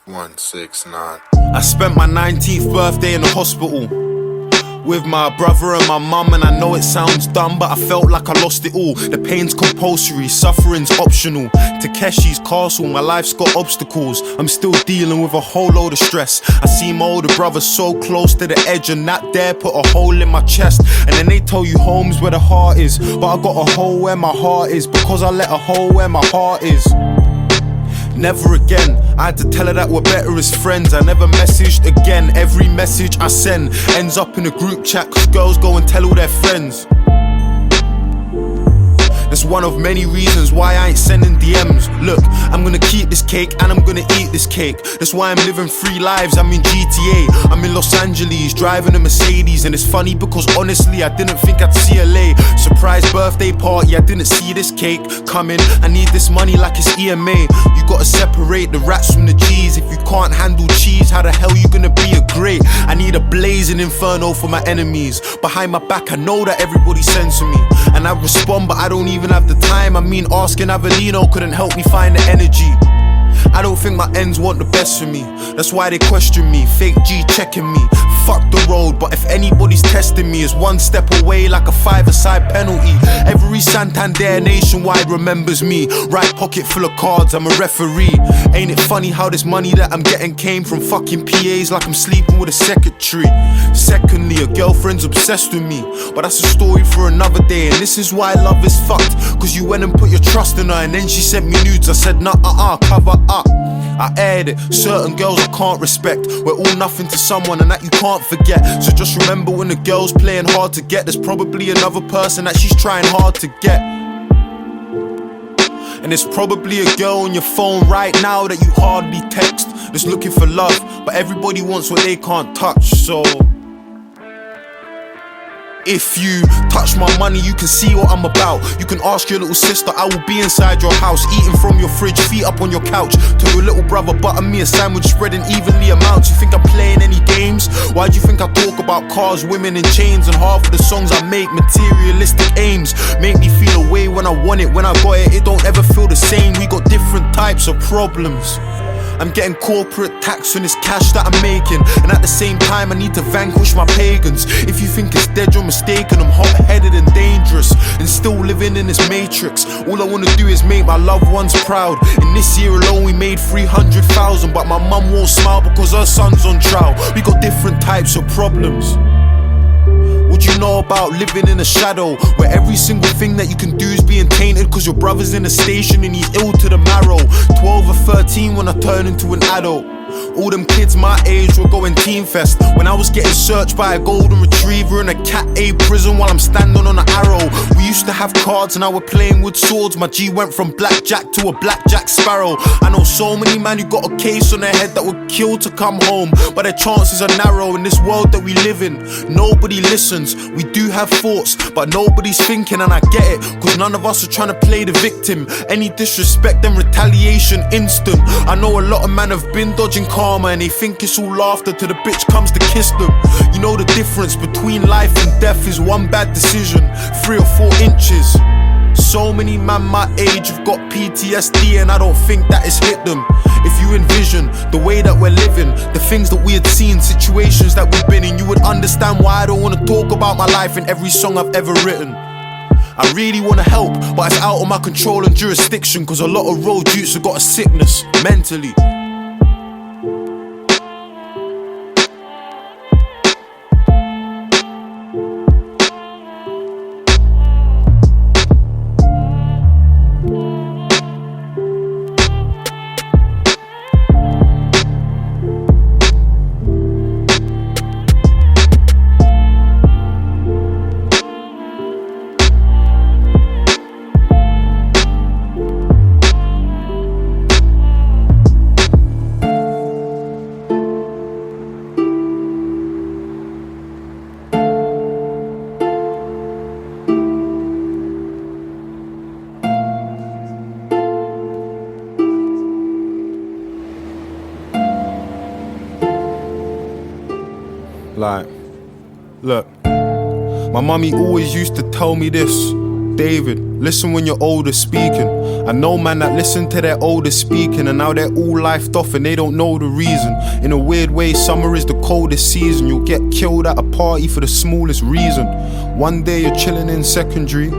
169. I spent my 19th birthday in the hospital with my brother and my mum, and I know it sounds dumb, but I felt like I lost it all. The pain's compulsory, suffering's optional. Takeshi's castle, my life's got obstacles. I'm still dealing with a whole load of stress. I see my older brother so close to the edge, and that dare put a hole in my chest. And then they tell you home's where the heart is, but I got a hole where my heart is, because I let a hole where my heart is. Never again, I had to tell her that we're better as friends. I never messaged again, every message I send ends up in a group chat, cause girls go and tell all their friends. That's one of many reasons why I ain't sending DMs. Look, I'm gonna keep this cake and I'm gonna eat this cake. That's why I'm living 3 lives. I'm in GTA, I'm in Los Angeles, driving a Mercedes. And it's funny because honestly I didn't think I'd see LA. Surprise birthday party, I didn't see this cake coming. I need this money like it's EMA. You gotta separate the rats from the G's. If you can't handle cheese, how the hell you gonna be a great? I need a blazing inferno for my enemies. Behind my back I know that everybody sends to me, and I respond but I don't even have the time. I mean, asking Avellino couldn't help me find the energy. I don't think my ends want the best for me. That's why they question me, fake G checking me. Fuck the road, but if anybody's testing me, it's 1 step away like a 5-a-side penalty. Every Santander nationwide remembers me. Right pocket full of cards, I'm a referee. Ain't it funny how this money that I'm getting came from fucking PAs like I'm sleeping with a secretary. Secondly, a girlfriend's obsessed with me, but that's a story for another day. And this is why love is fucked, cause you went and put your trust in her, and then she sent me nudes. I said nah, cover up. I aired it, certain girls I can't respect. We're all nothing to someone, and that you can't forget. So just remember, when the girl's playing hard to get, there's probably another person that she's trying hard to get. And there's probably a girl on your phone right now that you hardly text, that's looking for love, but everybody wants what they can't touch. So if you touch my money, you can see what I'm about. You can ask your little sister, I will be inside your house, eating from your fridge, feet up on your couch. Tell your little brother, butter me a sandwich, spreading evenly amounts. You think I'm playing any games? Why do you think I talk about cars, women and chains? And half of the songs I make, materialistic aims. Make me feel a way when I want it, when I got it, it don't ever feel the same. We got different types of problems. I'm getting corporate tax on this cash that I'm making, and at the same time I need to vanquish my pagans. If you think it's dead, you're mistaken. I'm hot-headed and dangerous, and still living in this matrix. All I wanna do is make my loved ones proud. In this year alone we made 300,000, but my mum won't smile because her son's on trial. We got different types of problems. What you know about living in a shadow, where every single thing that you can do is being tainted cause your brother's in a station and he's ill to the marrow. 12 or 13 when I turn into an adult. All them kids my age were going Teen Fest when I was getting searched by a golden retriever in a Cat A prison while I'm standing on an arrow. We used to have cards and now we're playing with swords. My G went from blackjack to a blackjack sparrow. I know so many man who got a case on their head that would kill to come home, but their chances are narrow in this world that we live in. Nobody listens, we do have thoughts, but nobody's thinking, and I get it, cause none of us are trying to play the victim. Any disrespect and retaliation instant. I know a lot of men have been dodging karma, and they think it's all laughter till the bitch comes to kiss them. You know the difference between life and death is 1 bad decision, 3 or 4 inches. So many man my age have got PTSD, and I don't think that it's hit them. If you envision the way that we're living, the things that we had seen, situations that we've been in, you would understand why I don't want to talk about my life in every song I've ever written. I really want to help, but it's out of my control and jurisdiction, cause a lot of road youths have got a sickness mentally. Like, look, my mummy always used to tell me this: David, listen when your older speaking. I know man that listen to their older speaking, and now they're all lifed off and they don't know the reason. In a weird way, summer is the coldest season. You'll get killed at a party for the smallest reason. One day you're chilling in secondary,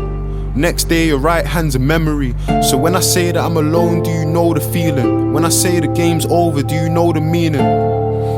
next day your right hand's a memory. So when I say that I'm alone, do you know the feeling? When I say the game's over, do you know the meaning?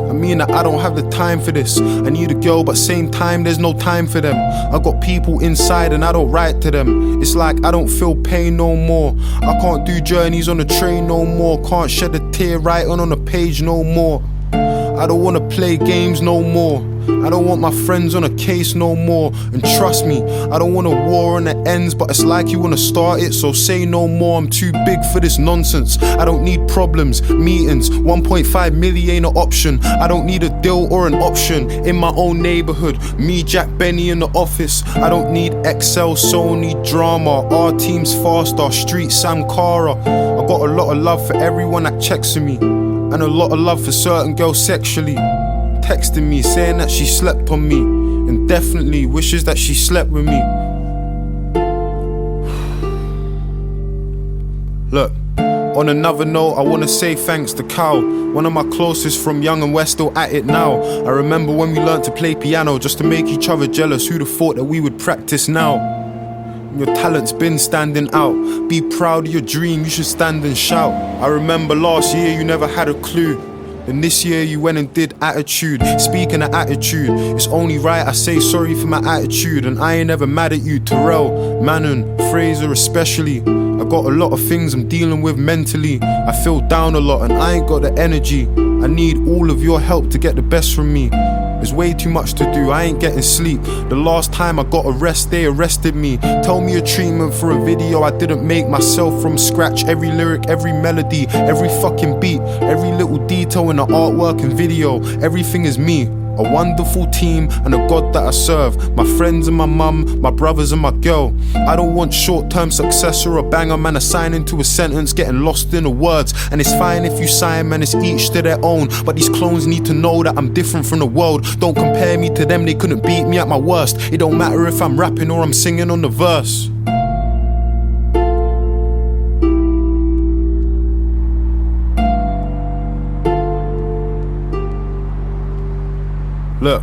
I mean that I don't have the time for this. I need a girl, but same time there's no time for them. I got people inside and I don't write to them. It's like I don't feel pain no more. I can't do journeys on the train no more. Can't shed a tear writing on a page no more. I don't wanna play games no more. I don't want my friends on a case no more. And trust me, I don't want a war on the ends, but it's like you wanna start it, so say no more. I'm too big for this nonsense. I don't need problems, meetings. 1.5 million ain't an option. I don't need a deal or an option. In my own neighborhood, me, Jack, Benny in the office. I don't need Excel, Sony, drama. Our team's faster, street Sam Cara. I got a lot of love for everyone that checks with me, and a lot of love for certain girls sexually. Texting me saying that she slept on me, and definitely wishes that she slept with me. Look, on another note, I wanna say thanks to Cal, one of my closest from young, and we're still at it now. I remember when we learned to play piano just to make each other jealous. Who'd have thought that we would practice now? Your talent's been standing out. Be proud of your dream, you should stand and shout. I remember last year you never had a clue, and this year you went and did attitude. Speaking of attitude, it's only right I say sorry for my attitude. And I ain't ever mad at you, Terrell, Manon, Fraser especially. I got a lot of things I'm dealing with mentally. I feel down a lot and I ain't got the energy. I need all of your help to get the best from me. There's way too much to do, I ain't getting sleep. The last time I got a rest, they arrested me. Tell me a treatment for a video I didn't make myself from scratch. Every lyric, every melody, every fucking beat, every little detail in the artwork and video. Everything is me. A wonderful team and a God that I serve. My friends and my mum, my brothers and my girl. I don't want short-term success or a banger, man. Assigning to a sentence, getting lost in the words. And it's fine if you sign, man, it's each to their own. But these clones need to know that I'm different from the world. Don't compare me to them, they couldn't beat me at my worst. It don't matter if I'm rapping or I'm singing on the verse. Look,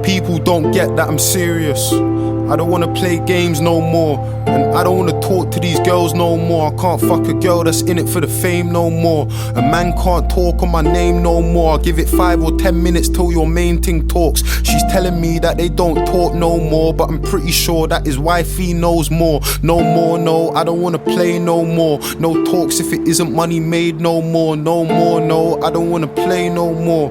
people don't get that I'm serious. I don't wanna play games no more, and I don't wanna talk to these girls no more. I can't fuck a girl that's in it for the fame no more. A man can't talk on my name no more. I'll give it 5 or 10 minutes till your main thing talks. She's telling me that they don't talk no more, but I'm pretty sure that his wifey knows more. No more, no, I don't wanna play no more. No talks if it isn't money made no more. No more, no, I don't wanna play no more.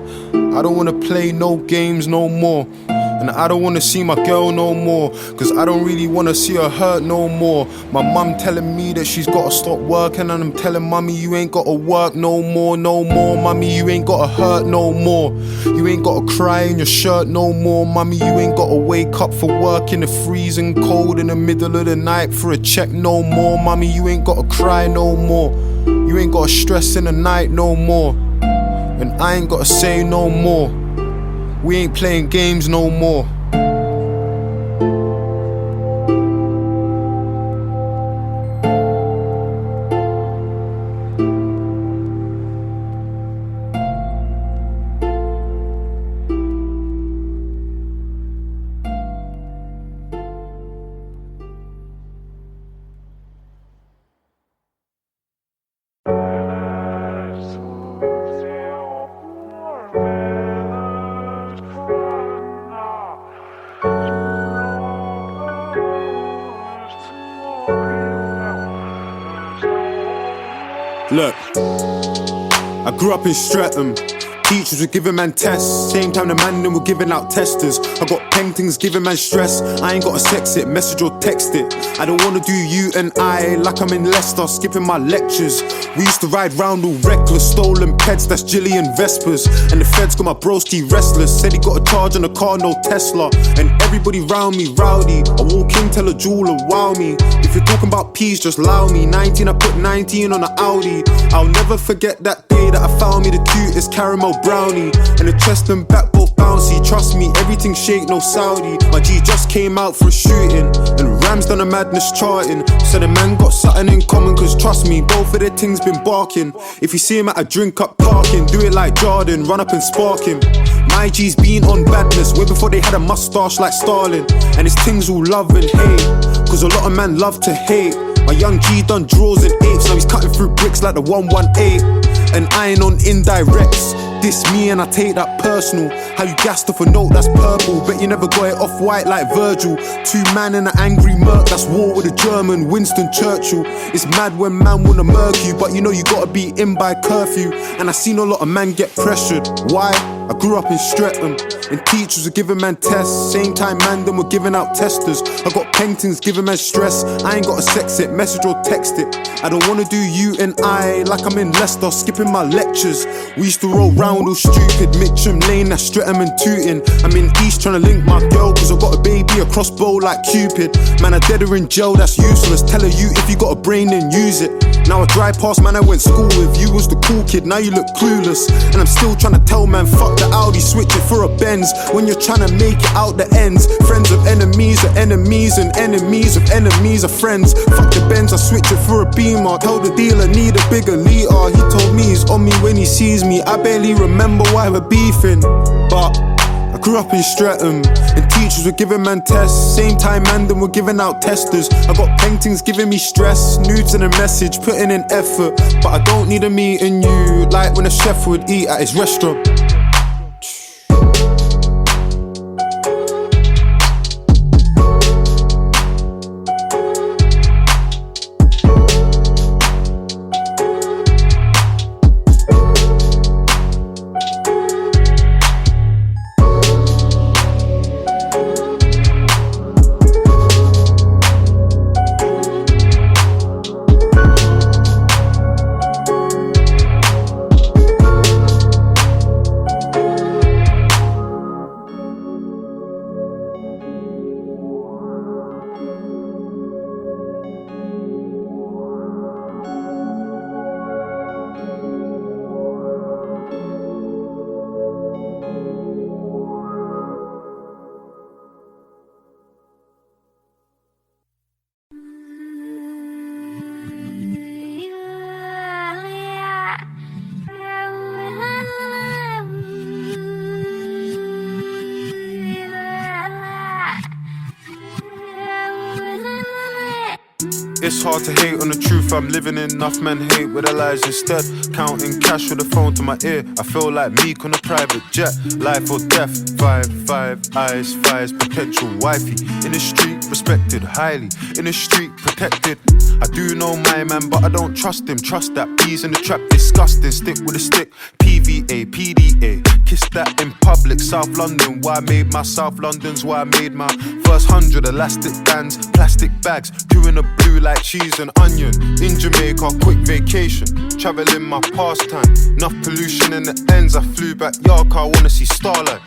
I don't wanna play no games no more. And I don't wanna see my girl no more, cause I don't really wanna see her hurt no more. My mum telling me that she's gotta stop working, and I'm telling mummy you ain't gotta work no more, no more. Mummy, you ain't gotta hurt no more. You ain't gotta cry in your shirt no more. Mummy, you ain't gotta wake up for work in the freezing cold in the middle of the night for a check no more. Mummy, you ain't gotta cry no more. You ain't gotta stress in the night no more. And I ain't gotta say no more. We ain't playing games no more. Look, I grew up in Streatham. Teachers were giving man tests, same time the man them were giving out testers. I got paintings giving man stress. I ain't gotta sex it, message or text it. I don't wanna do you and I like I'm in Leicester, skipping my lectures. We used to ride round all reckless, stolen pets, that's Gillian Vespers. And the feds got my broski restless, said he got a charge on a car, no Tesla. And everybody round me rowdy, I walk in, tell a jeweler, wow me. If you're talking about peas, just allow me. 19, I put 19 on an Audi. I'll never forget that day that I found me the cutest caramel brownie. And the chest and back both bouncy. Trust me, everything shake, no Saudi. My G just came out for a shooting, and Ram's done a madness charting. So the man got something in common, cause trust me, both of their things been barking. If you see him at a drink up parking, do it like Jordan, run up and spark him. My G's been on badness way before they had a mustache like Stalin. And his things all love and hate, cause a lot of man love to hate. My young G done draws and apes, now he's cutting through bricks like the 118. And I ain't on indirects, diss me and I take that personal. How you gassed off a note that's purple, bet you never got it off white like Virgil. Two man in an angry murk, that's war with a German, Winston Churchill. It's mad when man wanna murk you, but you know you gotta be in by curfew. And I seen a lot of man get pressured. Why? I grew up in Streatham, and teachers were giving man tests. Same time man them were giving out testers. I got paintings giving man stress. I ain't gotta sex it, message or text it. I don't wanna do you and I like I'm in Leicester, skipping my lectures. We used to roll round all stupid, Mitcham Lane, that's Streatham and Tooting. I'm in East trying to link my girl, cause I got a baby, a crossbow like Cupid. Man, I dead her in jail, that's useless. Tell her you, if you got a brain then use it. Now I drive past man I went school with, you was the cool kid, now you look clueless. And I'm still trying to tell man, fuck the Audi, switch it for a Benz. When you're trying to make it out the ends, friends of enemies are enemies, and enemies of enemies are friends. Fuck the Benz, I switch it for a Beamer. Tell the dealer need a bigger liter. He told me he's on me when he sees me. I barely remember why we're beefing, but I grew up in Streatham, and teachers were giving man tests. Same time man them were giving out testers. I got paintings giving me stress, nudes and a message, putting in effort. But I don't need a meeting you, like when a chef would eat at his restaurant. It's hard to hate on the truth I'm living in. Enough men hate with their lies instead. Counting cash with a phone to my ear. I feel like Meek on a private jet. Life or death, 5 eyes, fires, potential wifey. In the street, respected highly. In the street, protected. I do know my man, but I don't trust him. Trust that bees in the trap, disgusting. Stick with a stick, PVA, PDA. Kiss that in public, South London. Why I made my South London's why I made my first 100 elastic bands, plastic bags, doing a blue like cheese and onion. In Jamaica, quick vacation, traveling my pastime. Enough pollution in the ends, I flew back yard car, I wanna see starlight.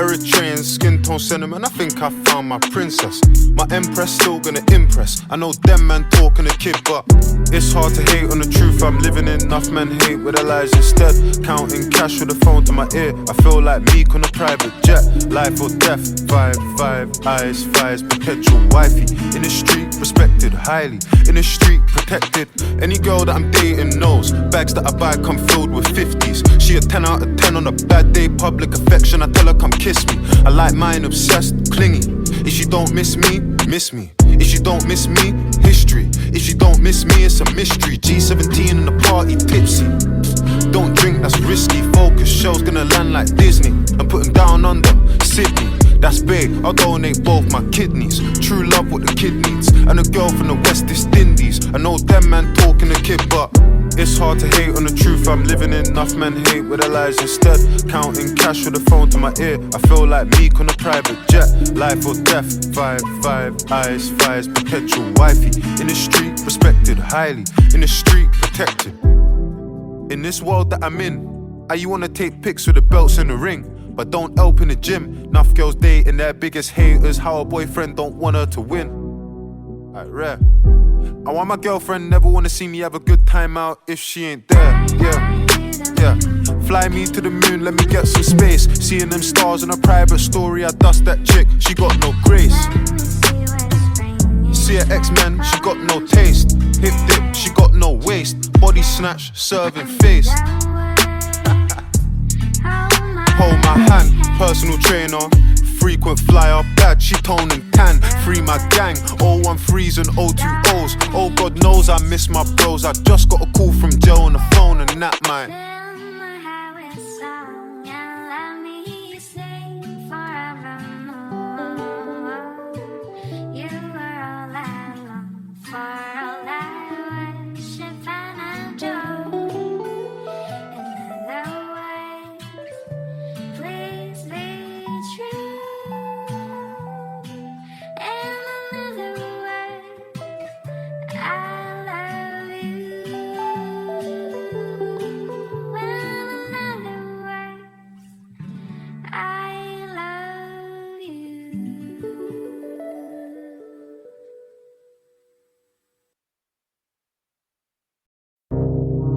Eritrean skin tone sentiment, I think I found my princess. My empress still gonna impress. I know them man talking a kid, but it's hard to hate on the truth I'm living in. Enough men hate with their lies instead. Counting cash with a phone to my ear. I feel like Meek on a private jet. Life or death, 5 eyes, fires, potential wifey. In the street, respected highly. In the street, protected. Any girl that I'm dating knows bags that I buy come filled with 50s. She a 10 out of 10 on a bad day, public affection. I tell her come kiss me. I like mine obsessed, clingy. If she don't miss me, miss me. If she don't miss me, history. If she don't miss me, it's a mystery. G17 in the party, tipsy. Don't drink, that's risky. Focus, show's gonna land like Disney. I'm putting down under Sydney. That's big, I'll donate both my kidneys. True love what the kid needs. And a girl from the West Indies. I know them man talking a kid, but it's hard to hate on the truth I'm living in. Enough men hate with their lies instead. Counting cash with a phone to my ear. I feel like Meek on a private jet. Life or death, 5 eyes, fires, potential wifey. In the street, respected highly. In the street, protected. In this world that I'm in, you wanna take pics with the belts in the ring, but don't help in the gym. Enough girls dating their biggest haters. How a boyfriend don't want her to win. Rare. I want my girlfriend never wanna see me have a good time out if she ain't there. Yeah. Fly me to the moon, let me get some space. Seeing them stars in a private story, I dust that chick, she got no grace. See her X-Men, she got no taste. Hip dip, she got no waist. Body snatch, serving face. Hold my hand, personal trainer. Frequent flyer, bad, she tone and tan. Free my gang, 013s and 020s. Oh God knows I miss my bros. I just got a call from Joe on the phone and that might.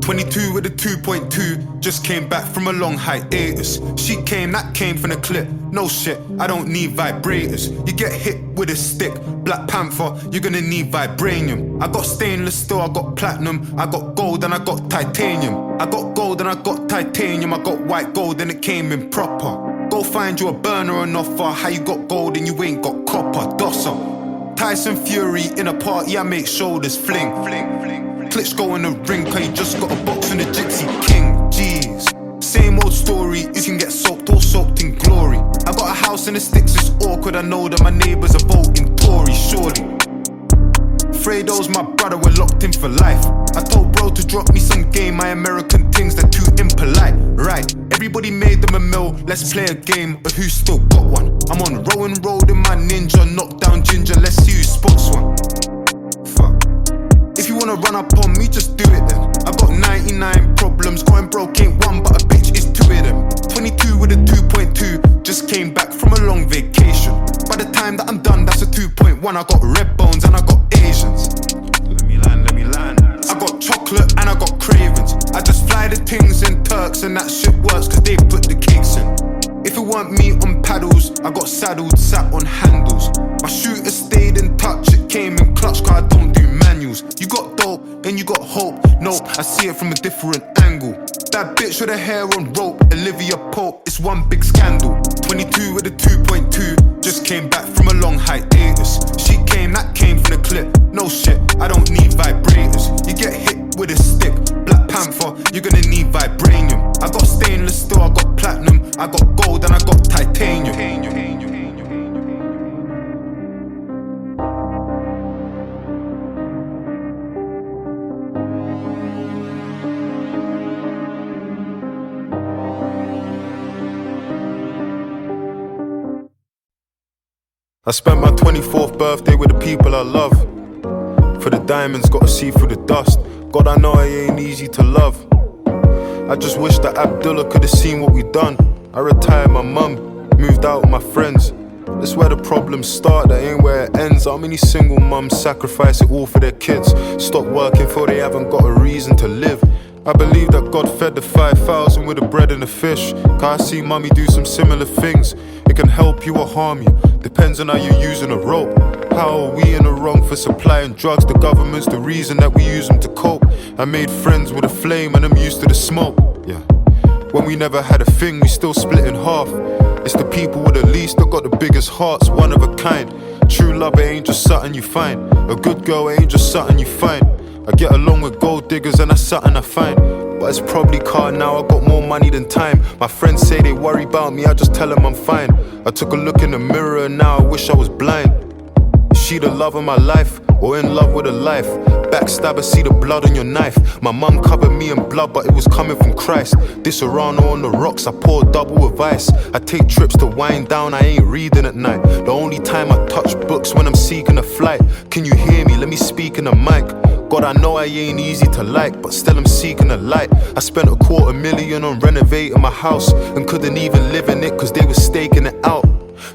.22 with a 2.2, just came back from a long hiatus. She came, that came from the clip. No shit, I don't need vibrators. You get hit with a stick, Black Panther, you're gonna need vibranium. I got stainless steel, I got platinum, I got gold and I got titanium. I got gold and I got titanium, I got white gold and it came in proper. Go find you a burner and offer, how you got gold and you ain't got copper, dosser. Tyson Fury in a party, I make shoulders fling. Klitschko in the ring, cause you just got a box from the Gypsy King. Jeez, same old story, you can get soaked or soaked in glory. I got a house in the sticks, it's awkward, I know that my neighbours are voting Tory, surely. Fredo's my brother, we're locked in for life. I told bro to drop me some game, my American things, they're too impolite. Right, everybody made them a mill, let's play a game, but who still got one? I'm on Rowan Road in my Ninja, knock down Ginger, let's see who spots one. Fuck. If you wanna run up on me, just do it then. I got 99 problems, going broke ain't one, but a bitch is two of them. 22 with a 2.2, just came back from a long vacation. By the time that I'm done, that's a 2.1. I got red bones and I got Asians. Let me land. I got chocolate and I got cravings. I just fly the things in Turks and that shit works cause they put the cakes in. If it weren't me on paddles, I got saddled, sat on handles. My shooter stayed in touch, it came in clutch cause I don't do manuals. You got dope and you got hope, nope, I see it from a different angle. That bitch with her hair on rope, Olivia Pope, it's one big scandal. 22 with a 2.2, just came back from a long hiatus. She came, that came from the clip, no shit, I don't need vibrators. You get hit with a stick, Black Panther, you're gonna need vibranium. I got stainless steel, I got platinum, I got gold and I got titanium. I spent my 24th birthday with the people I love. For the diamonds, gotta see through the dust. God, I know I ain't easy to love. I just wish that Abdullah could've seen what we done. I retired my mum, moved out with my friends. That's where the problems start, that ain't where it ends. How many single mums sacrifice it all for their kids? Stop working for they haven't got a reason to live. I believe that God fed the 5,000 with the bread and the fish. Cause I see mummy do some similar things. It can help you or harm you, depends on how you're using a rope. How are we in the wrong for supplying drugs? The government's the reason that we use them to cope. I made friends with a flame and I'm used to the smoke. Yeah. When we never had a thing, we still split in half. It's the people with the least that got the biggest hearts, one of a kind. True love, it ain't just something you find. A good girl, it ain't just something you find. I get along with gold diggers and that's something I find. But it's probably car now, I got more money than time. My friends say they worry about me, I just tell them I'm fine. I took a look in the mirror and now I wish I was blind. Is she the love of my life, or in love with a life? Backstabber, see the blood on your knife. My mum covered me in blood, but it was coming from Christ. This Orano on the rocks, I pour double with ice. I take trips to wind down, I ain't reading at night. The only time I touch books when I'm seeking a flight. Can you hear me? Let me speak in the mic. God, I know I ain't easy to like, but still I'm seeking a light. I spent $250,000 on renovating my house and couldn't even live in it cause they was staking it out.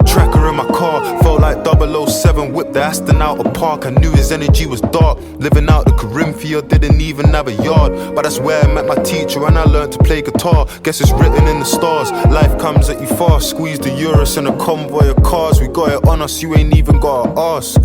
Tracker in my car, felt like 007. Whipped the Aston out of park, I knew his energy was dark. Living out the Corinthia, didn't even have a yard. But that's where I met my teacher and I learned to play guitar. Guess it's written in the stars, life comes at you fast. Squeeze the Urus in a convoy of cars. We got it on us, you ain't even gotta ask.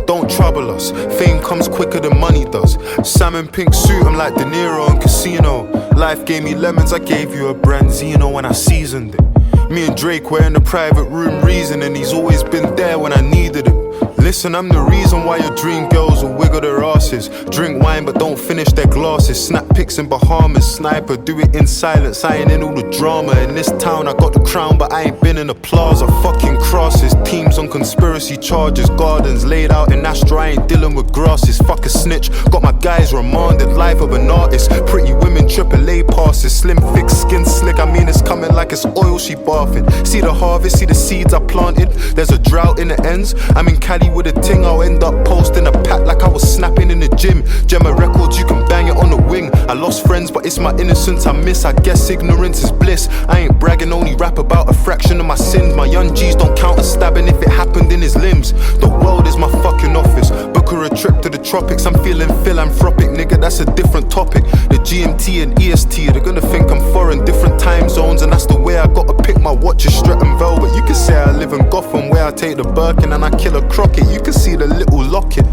Don't trouble us, fame comes quicker than money does. Salmon pink suit, I'm like De Niro in Casino. Life gave me lemons, I gave you a Branzino when I seasoned it. Me and Drake were in the private room reasoning. He's always been there when I needed him. Listen, I'm the reason why your dream girls will wiggle their asses. Drink wine but don't finish their glasses. Snap pics in Bahamas, sniper, do it in silence. I ain't in all the drama. In this town I got the crown but I ain't been in the plaza. Fucking crosses, teams on conspiracy charges. Gardens laid out in Astra, I ain't dealing with grasses. Fuck a snitch, got my guys remanded. Life of an artist, pretty women, AAA passes. Slim, thick, skin slick, I mean it's coming like it's oil she bathing. See the harvest, see the seeds I planted. There's a drought in the ends, I'm in Cali with a ting. I'll end up posting a pack like I was snapping in the gym. Gemma Records, you can bang it on the wing. I lost friends but it's my innocence I miss. I guess ignorance is bliss. I ain't bragging, only rap about a fraction of my sins. My young G's don't count a stabbing if it happened in his limbs. The world is my fucking office. Book her a trip to the tropics. I'm feeling philanthropic, nigga, that's a different topic. The GMT and EST, they're gonna think I'm foreign. Different time zones and that's the way I gotta pick my watches. Stretton Velvet, you can say I live in Gotham where I take the Birkin and I kill a Crockett. You can see the little locket.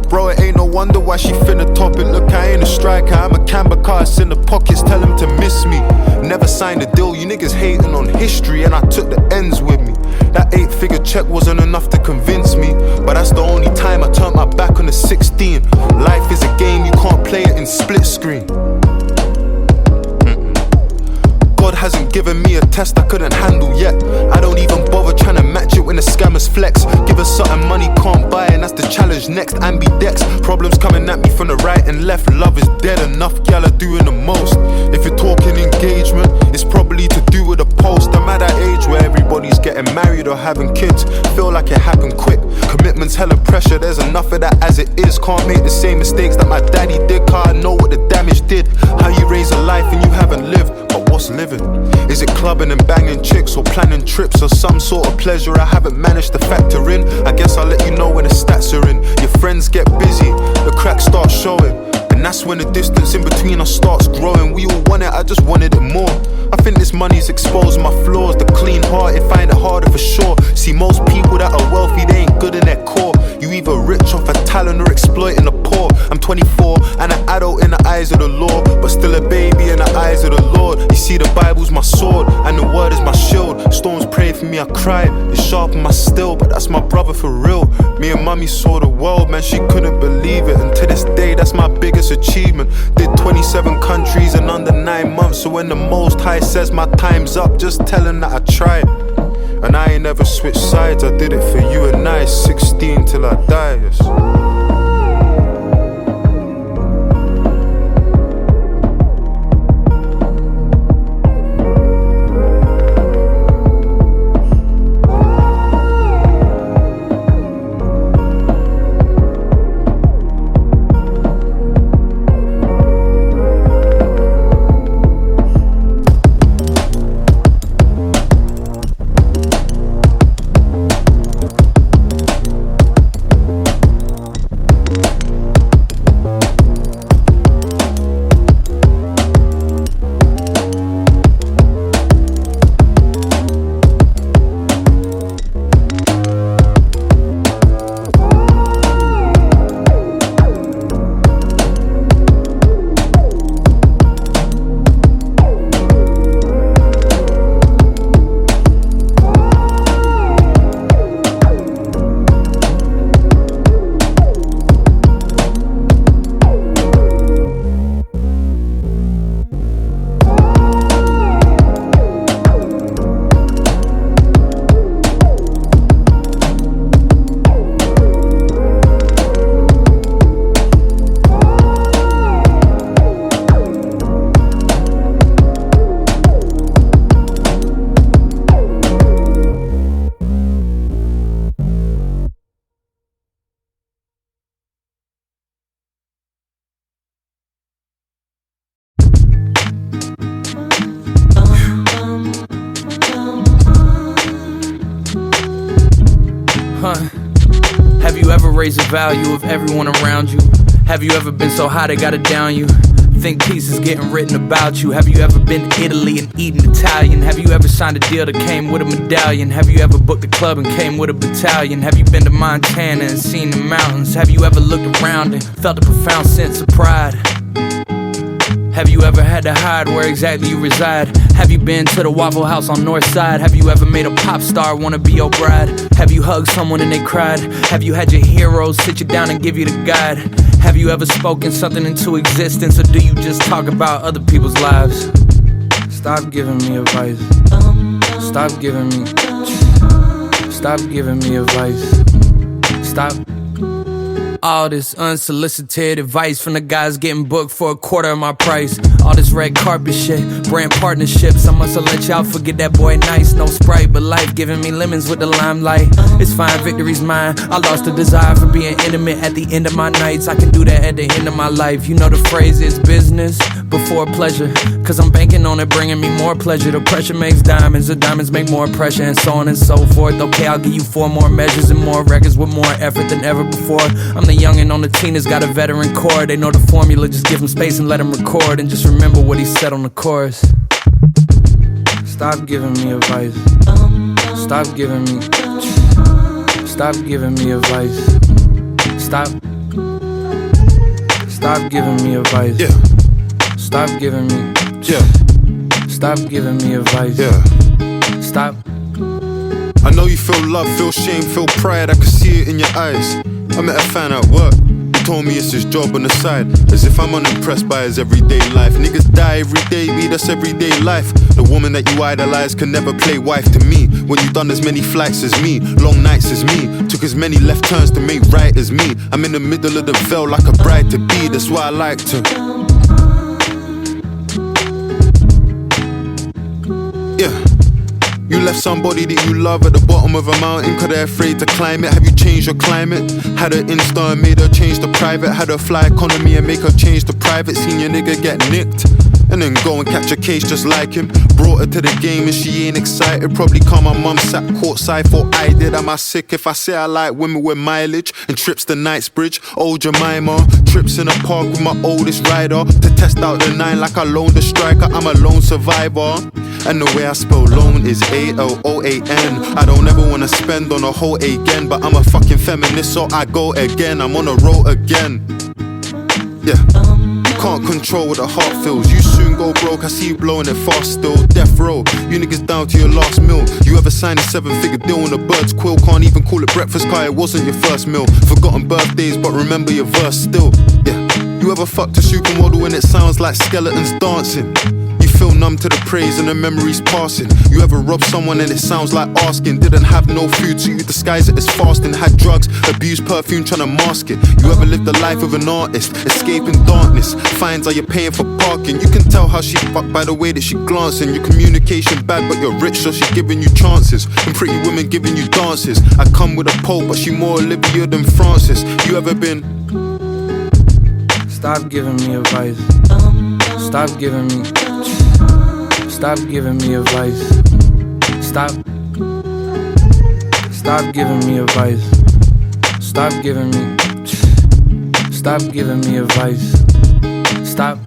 Bro, it ain't no wonder why she finna top it. Look, I ain't a striker, I'm a camber cast in the pockets. Tell him to miss me. Never signed a deal, you niggas hating on history and I took the ends with me. That 8-figure check wasn't enough to convince me, but that's the only time I turned my back on the 16. Life is a game, you can't play it in split screen. God hasn't given me a test I couldn't handle yet. I don't even bother trying to match it when the scammers flex. Give us something money can't buy and that's the challenge next. Ambidex, problems coming at me from the right and left. Love is dead, enough gal are doing the most. If you're talking engagement, it's probably to do with a post. I'm at that age where everybody's getting married or having kids. Feel like it happened quick. Commitment's hella pressure, there's enough of that as it is. Can't make the same mistakes that my daddy did, cause I know what the damage did. How you raise a life and you haven't lived, but what's living? Is it clubbing and banging chicks or planning trips or some sort of pleasure I haven't managed to factor in? I guess I'll let you know when the stats are in. Your friends get busy, the cracks start showing, and that's when the distance in between us starts growing. We all want it, I just wanted it more. I think this money's exposed my flaws. The clean hearted find it harder for sure. See, most people that are wealthy, they ain't good in their core. You either rich off a talent or exploiting the poor. I'm 24 and an adult in the eyes of the law, but still a baby in the eyes of the Lord. You see, the Bible's my sword and the word is my shield. Storms prayed for me, I cried. It sharpened my steel, but that's my brother for real. Me and mummy saw the world, man, she couldn't believe it. And to this day, that's my biggest achievement. Did 27 countries in under 9 months. So when the Most High says my time's up, just tell him that I tried. And I ain't never switched sides, I did it for you and I. 16 till I die, yes. raise the value of everyone around you? Have you ever been so high they gotta down you? Think pieces getting written about you. Have you ever been to Italy and eaten Italian? Have you ever signed a deal that came with a medallion? Have you ever booked a club and came with a battalion? Have you been to Montana and seen the mountains? Have you ever looked around and felt a profound sense of pride? Have you ever had to hide where exactly you reside? Have you been to the Waffle House on North Side? Have you ever made a pop star wanna be your bride? Have you hugged someone and they cried? Have you had your heroes sit you down and give you the guide? Have you ever spoken something into existence, or do you just talk about other people's lives? Stop giving me advice. Stop giving me advice. Stop. All this unsolicited advice from the guys getting booked for a quarter of my price. All this red carpet shit, brand partnerships. I must have let y'all forget that boy nice. No Sprite, but life giving me lemons with the limelight. It's fine, victory's mine. I lost the desire for being intimate at the end of my nights. I can do that at the end of my life. You know the phrase is business before pleasure, cause I'm banking on it bringing me more pleasure. The pressure makes diamonds, the diamonds make more pressure, and so on and so forth. Okay, I'll give you 4 more measures and more records with more effort than ever before. I'm the youngin' on the team that's got a veteran core. They know the formula, just give him space and let him record. And just remember what he said on the chorus. Stop giving me advice. Stop giving me advice. Stop giving me advice. Yeah. Stop giving me. Yeah. Stop giving me advice. Yeah. Stop. I know you feel love, feel shame, feel pride. I can see it in your eyes. I met a fan at work. He told me it's his job on the side, as if I'm unimpressed by his everyday life. Niggas die every day, be that's everyday life. The woman that you idolize can never play wife to me. When you done as many flights as me, long nights as me, took as many left turns to make right as me. I'm in the middle of the veil like a bride to be. That's why I like to. Yeah. You left somebody that you love at the bottom of a mountain cause they're afraid to climb it. Have you changed your climate? Had her Insta and made her change to private. Had her fly economy and make her change to private. Seen your nigga get nicked and then go and catch a case just like him. Brought her to the game and she ain't excited. Probably cause my mum sat courtside for I did. Am I sick if I say I like women with mileage and trips to Knightsbridge? Old Jemima, trips in a park with my oldest rider to test out the 9 like I loaned a striker. I'm a lone survivor. And the way I spell loan is A-L-O-A-N. I don't ever wanna spend on a whole again, but I'm a fucking feminist, so I go again. I'm on a roll again. Yeah. You can't control what the heart feels. You soon go broke, I see you blowing it fast still. Death row, you niggas down to your last meal. You ever signed a 7-figure deal on a bird's quill? Can't even call it breakfast, cause it wasn't your first meal. Forgotten birthdays, but remember your verse still. Yeah. You ever fucked a supermodel and it sounds like skeletons dancing? You feel numb to the praise and the memories passing. You ever robbed someone and it sounds like asking? Didn't have no food so you disguise it as fasting. Had drugs, abused perfume trying to mask it. You ever lived the life of an artist, escaping darkness? Fines are you paying for parking? You can tell how she fucked by the way that she glancing. Your communication bad but you're rich so she giving you chances. And pretty women giving you dances. I come with a pole but she more Olivia than Francis. You ever been? Stop giving me advice. Stop giving me. Stop giving me advice. Stop giving me advice. Stop giving me. Stop giving me advice. Stop.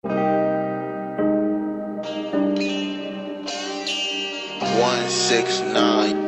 169.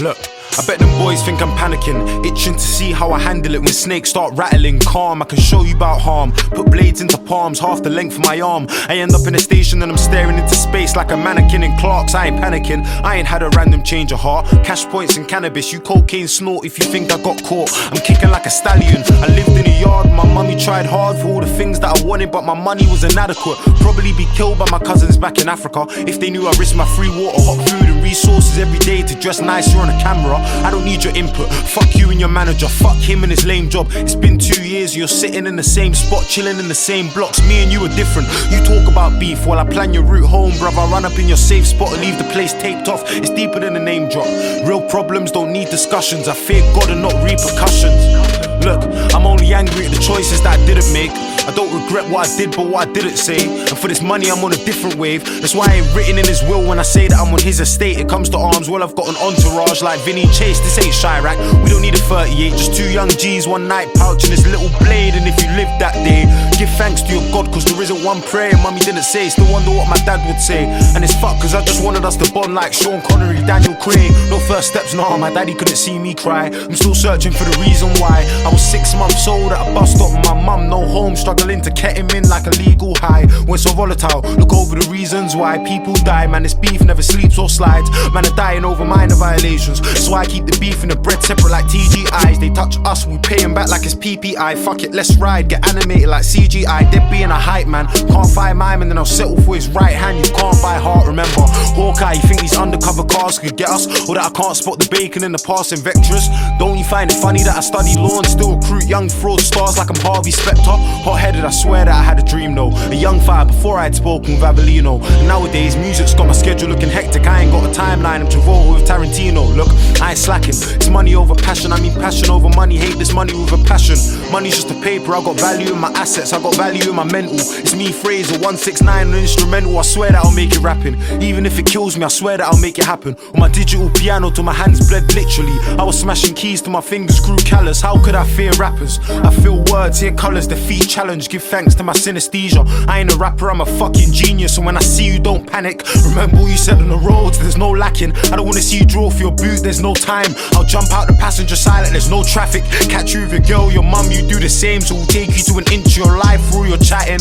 Look, I bet them boys think I'm panicking, itching to see how I handle it when snakes start rattling. Calm, I can show you about harm. Put blades into palms, half the length of my arm. I end up in a station and I'm staring into space like a mannequin in Clark's. I ain't panicking, I ain't had a random change of heart. Cash points and cannabis, you cocaine snort if you think I got caught. I'm kicking like a stallion, I lived in a yard. My mummy tried hard for all the things that I wanted, but my money was inadequate. Probably be killed by my cousins back in Africa if they knew I risked my free water, hot food and resources every day to dress nicer on a camera. I don't need your input, fuck you and your manager, fuck him and his lame job. It's been 2 years and you're sitting in the same spot, chilling in the same blocks. Me and you are different, you talk about beef while I plan your route home, bruv. I run up in your safe spot and leave the place taped off. It's deeper than a name drop. Real problems don't need discussions, I fear God and not repercussions. Look, I'm only angry at the choices that I didn't make. I don't regret what I did, but what I didn't say. And for this money, I'm on a different wave. That's why I ain't written in his will when I say that I'm on his estate. It comes to arms, well, I've got an entourage like Vinny Chase. This ain't Chirac, we don't need a 38. Just two young G's, one night pouch and this little blade. And if you live that day, give thanks to your God, cause there isn't one prayer mummy didn't say. Still wonder what my dad would say. And it's fuck, cause I just wanted us to bond like Sean Connery, Daniel Craig. No first steps, nah, my daddy couldn't see me cry. I'm still searching for the reason why. I was 6 months old at a bus stop, my mum no home, struggling to get him in like a legal high. We're so volatile, look over the reasons why people die. Man, this beef never sleeps or slides. Man are dying over minor violations. So I keep the beef and the bread separate like TGIs. They touch us, we pay them back like it's PPI. Fuck it, let's ride, get animated like CGI. Dead being a hype man, can't find mime and then I'll settle for his right hand. You can't buy heart, remember Hawkeye, you think these undercover cars could get us? Or that I can't spot the bacon in the passing vectors? Don't you find it funny that I study law and still recruit young fraud stars like I'm Harvey Specter? Hot-headed, I swear that I had a dream though. A young fire before I'd spoken with Avellino. And nowadays music's got my schedule looking hectic. I ain't got a timeline, I'm Travolta with Tarantino. Look, I ain't slacking, it's money over passion. I mean passion over money, hate this money with a passion. Money's just a paper, I got value in my assets, I got value in my mental. It's me Fraser, 169 an instrumental. I swear that I'll make it rapping. Even if it kills me, I swear that I'll make it happen. On my digital piano till my hands bled literally. I was smashing keys till my fingers grew callous. How could I fear rappers? I feel words, hear colours, defeat, challenge. Give thanks to my synesthesia. I ain't a rapper, I'm a fucking genius. And when I see you, don't panic. Remember what you said on the roads, there's no lacking. I don't wanna see you draw for your boot, there's no time. I'll jump out the passenger side like there's no traffic. Catch you with your girl, your mum, you do the same. So we'll take you to an inch of your life through your chatting.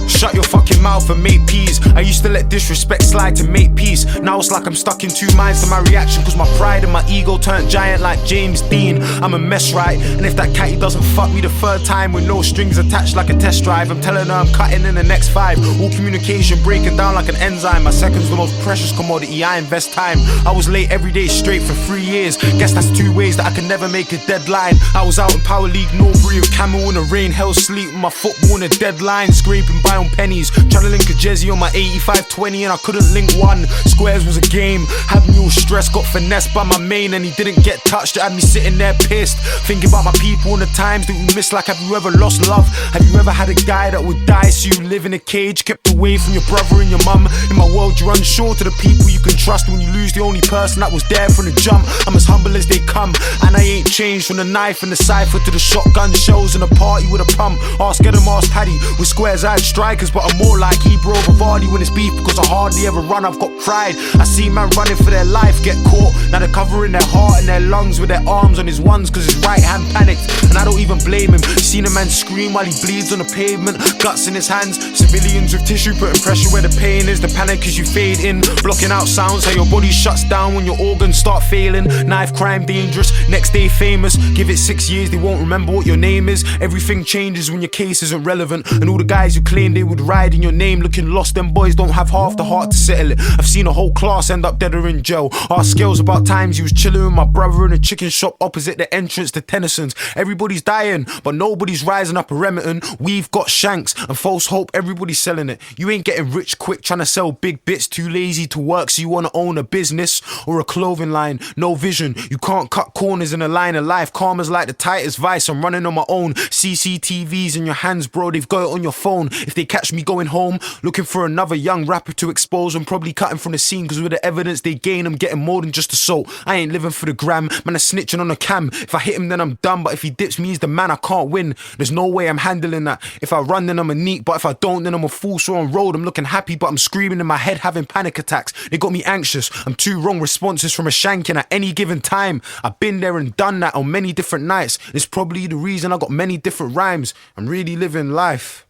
Shut your fucking mouth and make peace. I used to let disrespect slide to make peace. Now it's like I'm stuck in two minds to my reaction, cause my pride and my ego turned giant like James Dean. I'm a mess, right? And if that catty doesn't fuck me the third time with no strings attached like a test drive, I'm telling her I'm cutting in the next 5. All communication breaking down like an enzyme. My second's the most precious commodity, I invest time. I was late every day straight for 3 years. Guess that's 2 ways that I can never make a deadline. I was out in Power League, Norbury with Camel in the rain, hell sleep with my football in a deadline. Scraping by on pennies, trying to link a Jezzy on my 85-20 and I couldn't link one. Squares was a game, had me all stressed, got finessed by my main and he didn't get touched. It had me sitting there pissed, thinking about my people and the times that we missed. Like, have you ever lost love? Have you ever had a guy that would die so you live in a cage, kept away from your brother and your mum? In my world you're unsure to the people you can trust. When you lose the only person that was there from the jump, I'm as humble as they come, and I ain't changed. From the knife and the cipher to the shotgun shells and a party with a pump. Ask Adam, ask Paddy. With Squares I had strikers, but I'm more like Hebrew over Vardy when it's beef, because I hardly ever run, I've got pride. I see man running for their life get caught. Now they're covering their heart and their lungs with their arms on his ones, cause his right hand panicked. And I don't even blame him. Seen a man scream while he bleeds on the pavement, guts in his hands. Civilians with tissue putting pressure where the pain is. The panic as you fade in, blocking out sounds. How your body shuts down when your organs start failing. Knife crime dangerous, next day famous. Give it 6 years, they won't remember what your name is. Everything changes when your case isn't relevant. And all the guys who claim they would ride in your name looking lost, them boys don't have half the heart to settle it. I've seen a whole class end up dead or in jail. Ask Scales about times he was chilling with my brother in a chicken shop opposite the entrance to Tennyson's. Everybody's dying, but nobody's rising up a Remington. We've got shanks and false hope, everybody's selling it. You ain't getting rich quick trying to sell big bits. Too lazy to work, so you want to own a business or a clothing line. No vision, you can't cut corners in a line of life. Karma's like the tightest vice, I'm running on my own. CCTVs in your hands, bro, they've got it on your phone. If they catch me going home, looking for another young rapper to expose, I'm probably cutting from the scene, cause with the evidence they gain, I'm getting more than just assault. I ain't living for the gram, man, I'm snitching on a cam. If I hit him then I'm done, but if he dips me he's the man, I can't win. There's no way I'm handling that. If I run then I'm a neat, but if I don't then I'm a fool. So on road I'm looking happy, but I'm screaming in my head having panic attacks. They got me anxious, I'm 2 wrong responses from a shanking at any given time. I've been there and done that on many different nights. It's probably the reason I got many different rhymes. I'm really living life.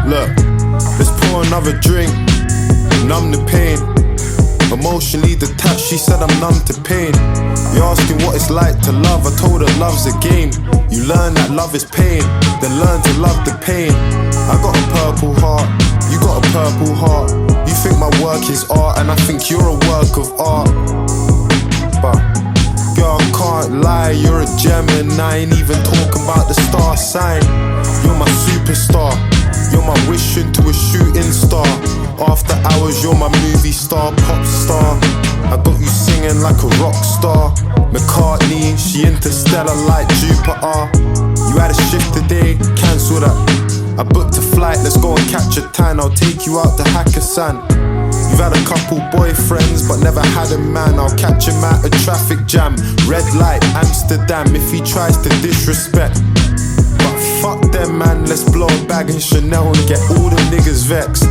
Look, let's pour another drink, numb the pain. Emotionally detached, she said I'm numb to pain. You're asking what it's like to love, I told her love's a game. You learn that love is pain, then learn to love the pain. I got a purple heart, you got a purple heart. You think my work is art, and I think you're a work of art. But girl, I can't can't lie, you're a gem, and I ain't even talking about the star sign. You're my superstar, you're my wish into a shooting star. After hours, you're my movie star, pop star. I got you singing like a rock star. McCartney, she interstellar like Jupiter. You had a shift today, cancel that. I booked a flight, let's go and catch a tan. I'll take you out to Hakkasan. You've had a couple boyfriends, but never had a man. I'll catch him at a traffic jam. Red light, Amsterdam, if he tries to disrespect. But fuck them, man, let's blow a bag in Chanel and get all the niggas vexed.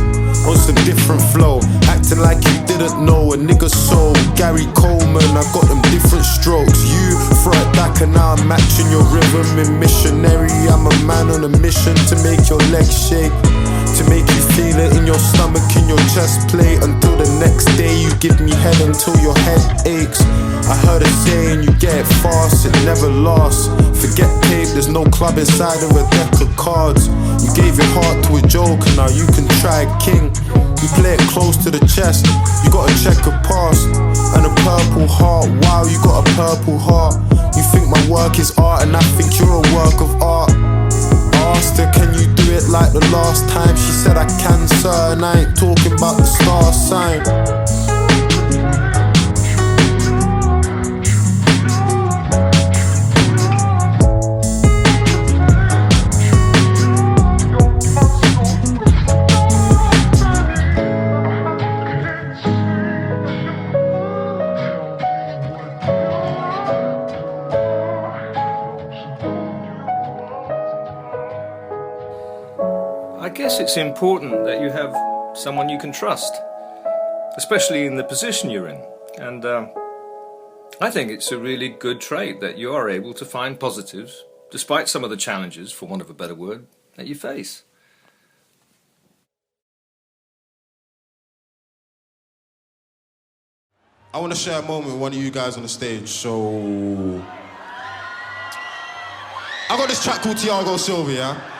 On some different flow, acting like you didn't know a nigga soul. Gary Coleman, I got them different strokes. You throw it back and now I'm matching your rhythm in missionary. I'm a man on a mission to make your legs shake, to make you feel it in your stomach, in your chest plate. Until the next day you give me head until your head aches. I heard a saying, you get it fast, it never lasts. Forget tape, there's no club inside of a deck of cards. You gave your heart to a joker, now you can try a king. You play it close to the chest, you got a checker pass and a purple heart. Wow, you got a purple heart. You think my work is art and I think you're a work of art. I asked her, can you do it like the last time? She said I can, sir, and I ain't talking about the star sign. I guess it's important that you have someone you can trust, especially in the position you're in. And I think it's a really good trait that you are able to find positives, despite some of the challenges, for want of a better word, that you face. I want to share a moment with one of you guys on the stage, so... I got this track called Thiago Silva, yeah?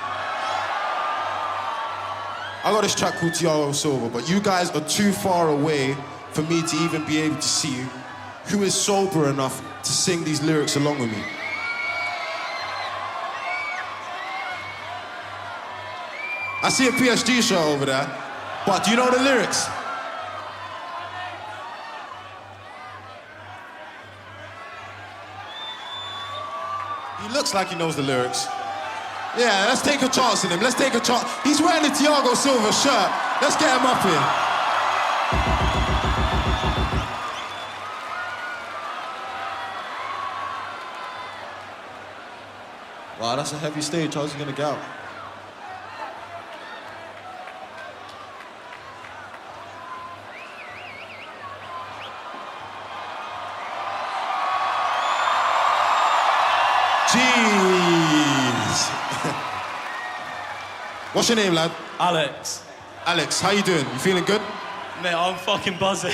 I got this track called Thiago Silva, but you guys are too far away for me to even be able to see who is sober enough to sing these lyrics along with me. I see a PSG shirt over there, but do you know the lyrics? He looks like he knows the lyrics. Yeah, let's take a chance on him. Let's take a chance. He's wearing the Thiago Silva shirt. Let's get him up here. Wow, that's a heavy stage. How's he gonna get out? Jeez. What's your name, lad? Alex. Alex, how you doing? You feeling good? Mate, I'm fucking buzzing.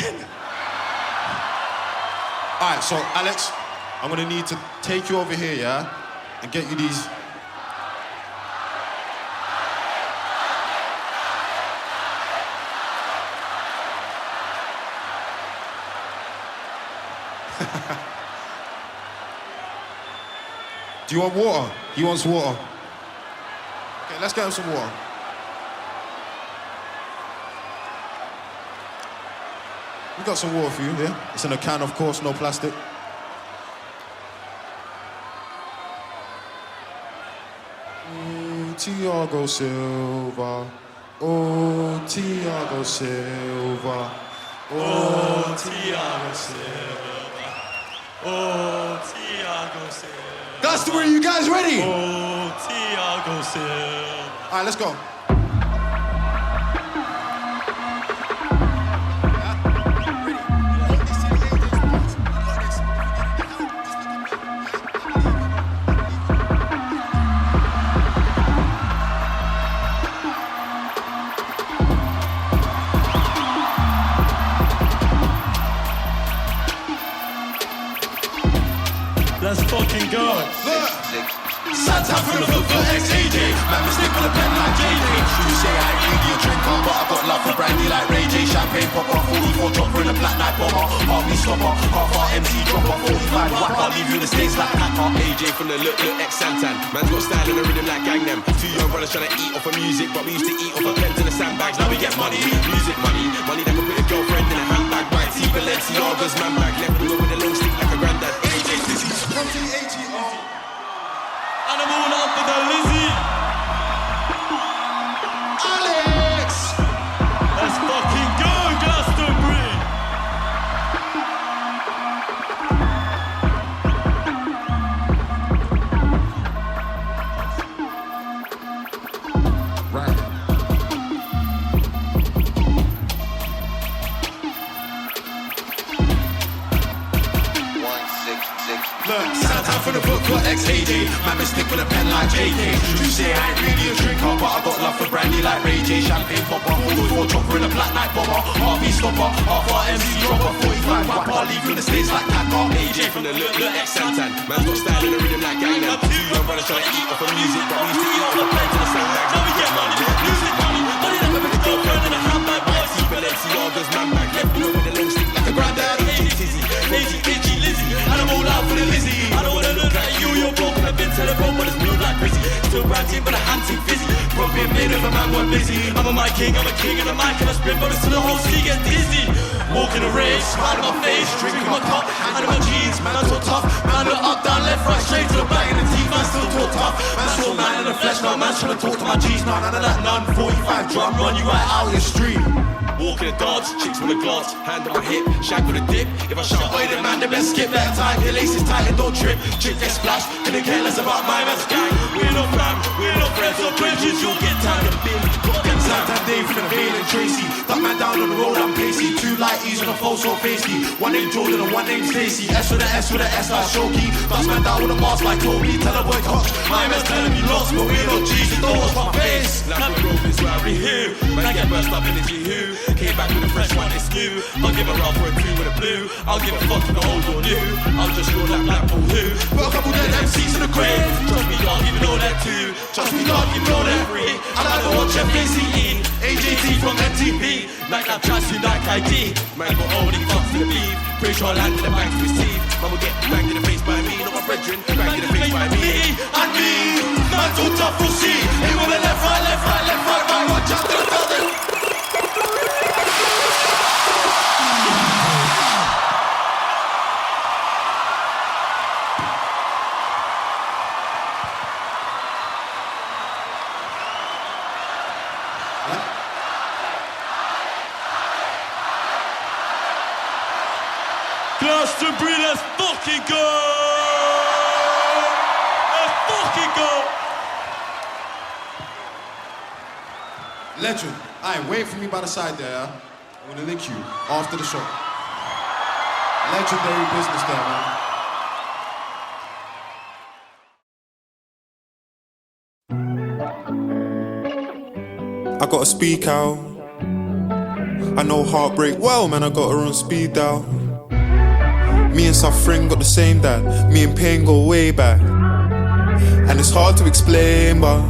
Alright, so Alex, I'm gonna need to take you over here, yeah? And get you these. Do you want water? He wants water. Okay, let's get him some water. We got some water for you, yeah? It's in a can, of course, no plastic. Thiago Silva. Oh, Thiago Silva. Oh, Thiago Silva. Oh, Thiago Silva. That's the way. You guys ready? Oh, Thiago Silva. All right, let's go. Let's fucking go. Look. Sat out for the foot for ex-AJ. Man, mistake with a pen like JJ. You say I ain't really a drinker, but I got love for brandy like Ray J. Champagne pop off, 44 chopper in a black night bomber. heartbeat stopper, half our MC dropper, 45 whack, I'll leave you in the States like Hacker. AJ from the look ex-Santan. Man's got style and a rhythm like Gang them. Two young brothers trying to eat off of music, but we used to eat off of pens and the sandbags. Now we get money, music money, money that can put a girlfriend in a handbag. White tee, Balenciaga's man bag, left with a long stick like a granddad. AJ Dizzy, From T-H-E-R. And I'm all up for the Lizzie. Alex! Let's fucking go, Glastonbury! Look, Santan for the book, got ex-AJ. Man, me stick with a pen like JK. You say I ain't really a drinker, but I got love for brandy like Ray J. Champagne popper, 44 chopper in a black night bomber. Heartbeat stopper, half our MC dropper, 45 whapper, I'll leave you in the States like Hacker. AJ from the look ex-Santan. Man's got style and a rhythm like Gang them. Two young brothers trying to eat off of music, but we used to eat off of pens and the sandbags. Now we get money, music money, money that can put a girlfriend in a handbag. White tee, Balenciaga's man bag, left with a long stick like a granddad. AJ Tizzy, AJ Itchy Lizzie, and I'm all out for the Lizzie. I don't wanna look like you, you're broken. I've been telling bro, but it's moved like Rizzy. Still ranting, but a hand too fizzy. Bro, being made of a man, we're busy. I'm a mic king, I'm a king, and a mic, and I spin bonus to the whole sea gets dizzy. Walking a race, smile on my face, drinking my cup, hand in my jeans, man, I'm so tough. Man, look up, down, left, right, straight to the back in the teeth, man, still talk tough. Man, still man in the flesh, now man's trying to talk to my G's, now none of that, none. 45 drum, run you right out your street. Walking the dance, chicks with a glass, hand on my hip, shag with a dip. If I shout, boy, the man, the best skip that time. Your lace is tight and don't trip. Chick get splashed, couldn't care less about my man's gang. We're not fam, we're not friends or bridges. You'll get tired of being Santan Dave from the Vale and Tracy. That man down on the road, I'm pacey. Two lighties on the phone, so pasty. One named Jordan and one named Stacy. S with a S with a S like Shoki. That man down with a mask like Toby. Tell a boy Cox, my man's telling me lost, but we're not G's. Don't watch my face. Like the grove is where I rehew. Man, I get burst up in the G-Hoo. Came back with a fresh one, it's new. I'll give a round for a two with a blue. I'll give a fuck for the old or new. I'll just roll like Blackpool who. Put a couple dead MCs in the grave. Trust me, dog, even know that too. Trust me, dog, you know that free. I like to watch FACE. AJT from MTP. Like that trash to like ID. Man got all the fucks to the beef. Pretty sure I landed the bank to his teeth. Man will get banged in the face by me, not my brethren. Banged in the face by me. And me, man too tough for see. He with a left, right, left, right, left, right, right. Watch out to the building. Glastonbury, let's fucking go! Let's fucking go! Legend. Aye, wait for me by the side there, yeah? I'm gonna link you after the show. Legendary business there, man. I gotta speak out. I know heartbreak well, man, I got her on speed dial. Me and Suffering got the same dad. Me and Pain go way back. And it's hard to explain, but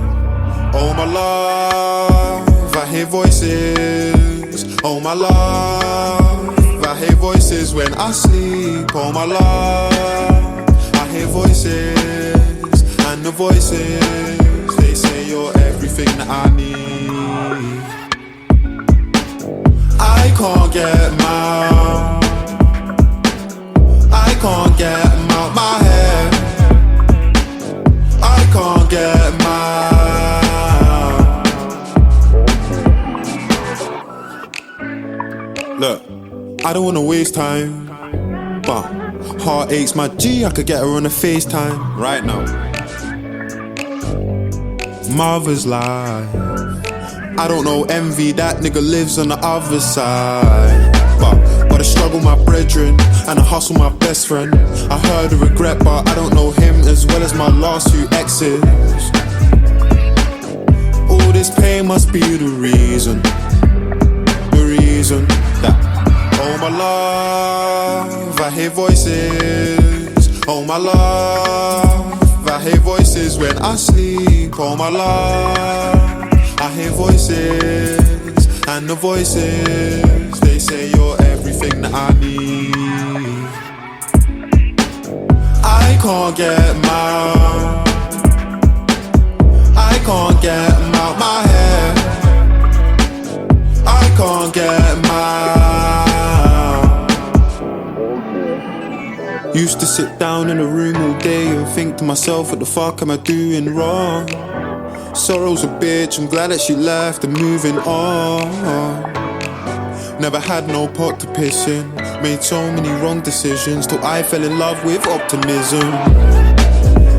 oh my love, I hear voices. Oh my love, I hear voices when I sleep. Oh my love, I hear voices. And the voices, they say you're everything that I need. I can't get mad. I can't get him out my head. I can't get mad. Look, I don't wanna waste time, but heart aches my G, I could get her on a FaceTime right now. Mother's life, I don't know envy, that nigga lives on the other side. But I struggle my brethren, and I hustle my best friend. I heard a regret, but I don't know him as well as my last few exes. All this pain must be the reason that, oh my love, I hear voices. Oh my love, I hear voices when I sleep. Oh my love, I hear voices. And the voices, they say you're everything that I need. can't get them out. I can't get them out my head. I can't get them out. Used to sit down in a room all day and think to myself, what the fuck am I doing wrong? Sorrow's a bitch, I'm glad that she left and moving on. Never had no pot to piss in. Made so many wrong decisions till I fell in love with optimism.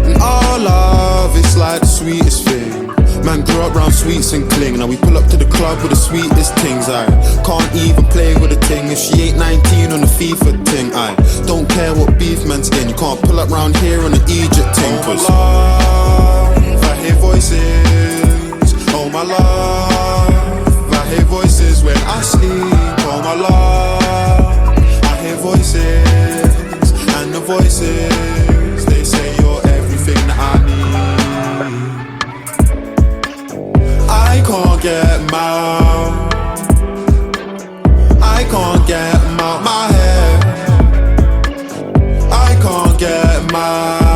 And our love is like the sweetest thing. Man grew up round sweets and cling. Now we pull up to the club with the sweetest things. I can't even play with a ting if she ain't 19 on the FIFA ting. I don't care what beef man's in. You can't pull up round here on the Egypt ting. Oh my love, I hear voices. Oh my love, I hear voices when I sleep. Oh my love, I hear voices. And the voices, they say you're everything that I need. I can't get them out. I can't get them out my head. I can't get them out.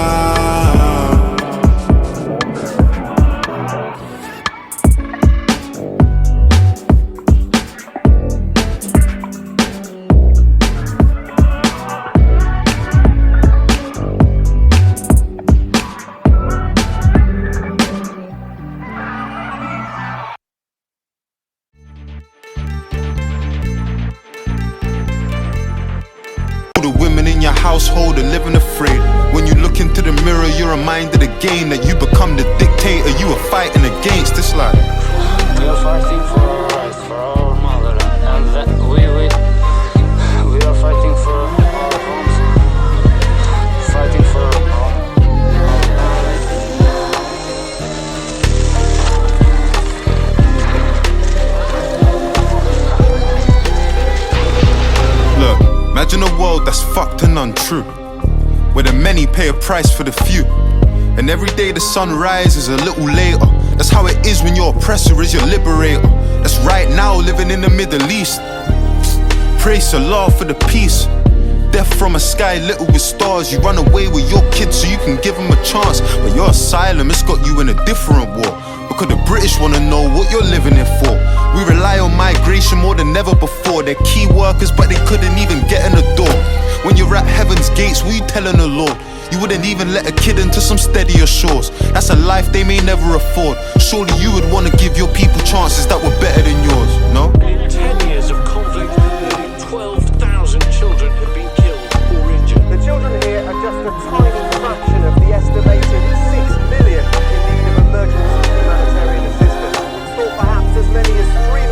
Household and living afraid. When you look into the mirror, you're reminded again that you become the dictator you are fighting against. It's like we are fighting for our rights, for our motherland, and that we are fighting for our homes, fighting for our Look, imagine a world that's fucked and untrue, where the many pay a price for the few, and every day the sun rises a little later. That's how it is when your oppressor is your liberator. That's right now living in the Middle East. Praise Allah for the peace. Death from a sky little with stars. You run away with your kids so you can give them a chance, but your asylum, it's got you in a different war, because the British wanna know what you're living it for. We rely on migration more than ever before. They're key workers but they couldn't even get in the door. When you're at heaven's gates, what you telling the Lord? You wouldn't even let a kid into some steadier shores. That's a life they may never afford. Surely you would want to give your people chances that were better than yours, no? In 10 years of conflict, nearly 12,000 children have been killed or injured. The children here are just a tiny fraction of the estimated 6 million in need of emergency humanitarian assistance. Thought perhaps as many as 3